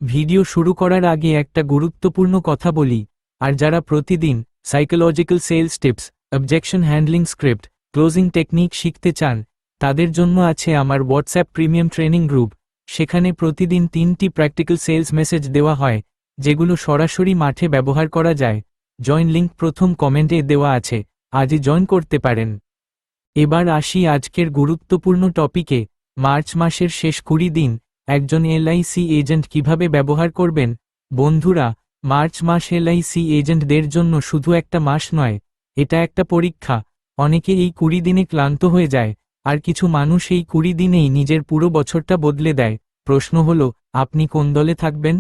Video শুরু করার আগে একটা গুরুত্বপূর্ণ কথা বলি, আর যারা প্রতিদিন psychological sales tips, objection handling script, closing technique শিখতে চান, তাদের জন্য আছে আমার হোয়াটসঅ্যাপ প্রিমিয়াম ট্রেনিং গ্রুপ। সেখানে প্রতিদিন 3টি প্র্যাকটিক্যাল সেলস মেসেজ দেওয়া হয়, যেগুলো সরাসরি মাঠে ব্যবহার করা যায়। জয়েন লিঙ্ক প্রথম কমেন্টে দেওয়া আছে, আজই জয়েন করতে পারেন। এবার আসি আজকের গুরুত্বপূর্ণ টপিকে। মার্চ মাসের শেষ 20 দিন একজন এলআইসি এজেন্ট কিভাবে ব্যবহার করবেন। বন্ধুরা, মার্চ মাস এলআইসি এজেন্টদের জন্য শুধু একটা মাস নয়, এটা একটা পরীক্ষা। অনেকে এই 20 দিনে ক্লান্ত হয়ে যায়, আর কিছু মানুষ এই 20 দিনেই নিজের পুরো বছরটা বদলে দেয়। প্রশ্ন হলো, আপনি কোন দলে থাকবেন?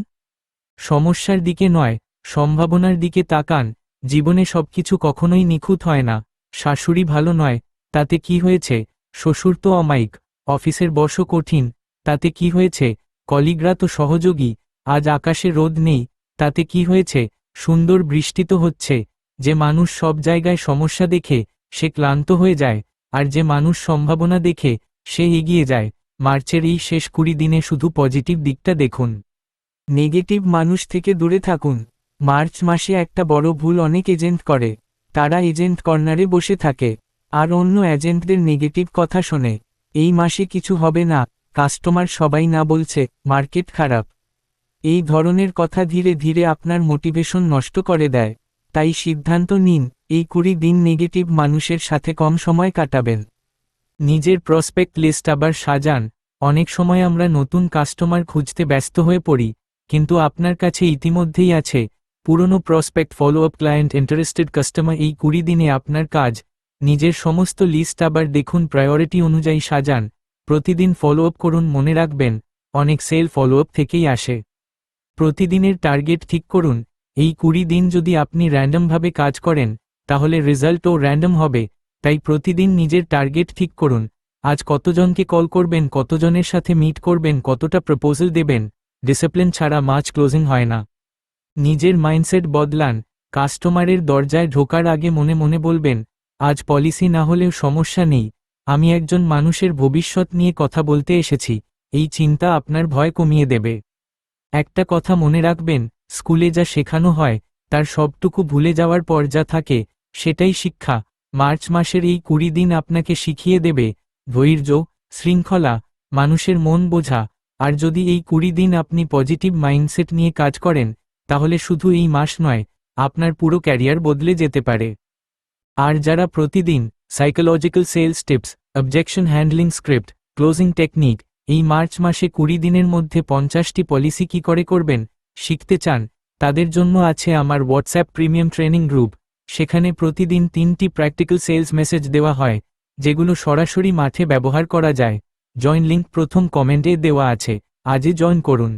সমস্যার দিকে নয়, সম্ভাবনার দিকে তাকান। জীবনে সবকিছু কখনোই নিখুঁত হয় না। শাশুড়ি ভালো নয়, তাতে কি হয়েছে? শ্বশুর তো অমায়িক। অফিসের বসও কঠিন, তাতে কি হয়েছে? কলিগরা তো সহযোগী। আজ আকাশে রোদ নেই, তাতে কি হয়েছে? সুন্দর বৃষ্টি তো হচ্ছে। যে মানুষ সব জায়গায় সমস্যা দেখে, সে ক্লান্ত হয়ে যায়, আর যে মানুষ সম্ভাবনা দেখে, সে এগিয়ে যায়। মার্চের এই শেষ 20 দিনে শুধু পজিটিভ দিকটা দেখুন। নেগেটিভ মানুষ থেকে দূরে থাকুন। মার্চ মাসে একটা বড় ভুল অনেক এজেন্ট করে। তারা এজেন্ট কর্নারে বসে থাকে, আর অন্য এজেন্টদের নেগেটিভ কথা শোনে। এই মাসে কিছু হবে না, কাস্টমার সবাই না বলছে, মার্কেট খারাপ। এই ধরনের কথা ধীরে ধীরে আপনার মোটিভেশন নষ্ট করে দেয়। তাই সিদ্ধান্ত নিন, এই 20 দিন নেগেটিভ মানুষের সাথে কম সময় কাটাবেন। নিজের প্রসপেক্ট লিস্ট আবার সাজান। অনেক সময় আমরা নতুন কাস্টমার খুঁজতে ব্যস্ত হয়ে পড়ি, কিন্তু আপনার কাছে ইতিমধ্যেই আছে পুরনো prospect, follow up, client, interested customer. এই 20 দিনে আপনার কাজ নিজের সমস্ত লিস্ট আবার দেখুন, প্রায়োরিটি অনুযায়ী সাজান। প্রতিদিন ফলো আপ করুন। মনে রাখবেন, অনেক সেল ফলো আপ থেকেই আসে। প্রতিদিনের টার্গেট ঠিক করুন। এই 20 দিন যদি আপনি র্যান্ডমভাবে কাজ করেন, তাহলে রেজাল্টও র্যান্ডম হবে। তাই প্রতিদিন নিজের টার্গেট ঠিক করুন। আজ কতজনকে কল করবেন, কতজনের সাথে মিট করবেন, কতটা প্রপোজাল দেবেন। ডিসিপ্লিন ছাড়া মাছ ক্লোজিং হয় না। নিজের মাইন্ডসেট বদলান। কাস্টমারের দরজায় ঢোকার আগে মনে মনে বলবেন, আজ পলিসি না হলেও সমস্যা নেই, আমি একজন মানুষের ভবিষ্যৎ নিয়ে কথা বলতে এসেছি। এই চিন্তা আপনার ভয় কমিয়ে দেবে। একটা কথা মনে রাখবেন, স্কুলে যা শেখানো হয়, তার সবটুকু ভুলে যাওয়ার পর যা থাকে, সেটাই শিক্ষা। মার্চ মাসের এই 20 দিন আপনাকে শিখিয়ে দেবে ধৈর্য, শৃঙ্খলা, মানুষের মন বোঝা। আর যদি এই 20 দিন আপনি পজিটিভ মাইন্ডসেট নিয়ে কাজ করেন, তাহলে শুধু এই মাস নয়, আপনার পুরো ক্যারিয়ার বদলে যেতে পারে। আর যারা প্রতিদিন psychological sales tips, objection handling script, closing technique, এই মার্চ মাসে 20 দিনের মধ্যে 50টি পলিসি কি করে করবেন শিখতে চান, তাদের জন্য আছে আমার হোয়াটসঅ্যাপ প্রিমিয়াম ট্রেনিং গ্রুপ। সেখানে প্রতিদিন 3টি প্র্যাকটিক্যাল সেলস মেসেজ দেওয়া হয়, যেগুলো সরাসরি মাঠে ব্যবহার করা যায়। জয়েন লিঙ্ক প্রথম কমেন্টে দেওয়া আছে, আজই জয়েন করুন।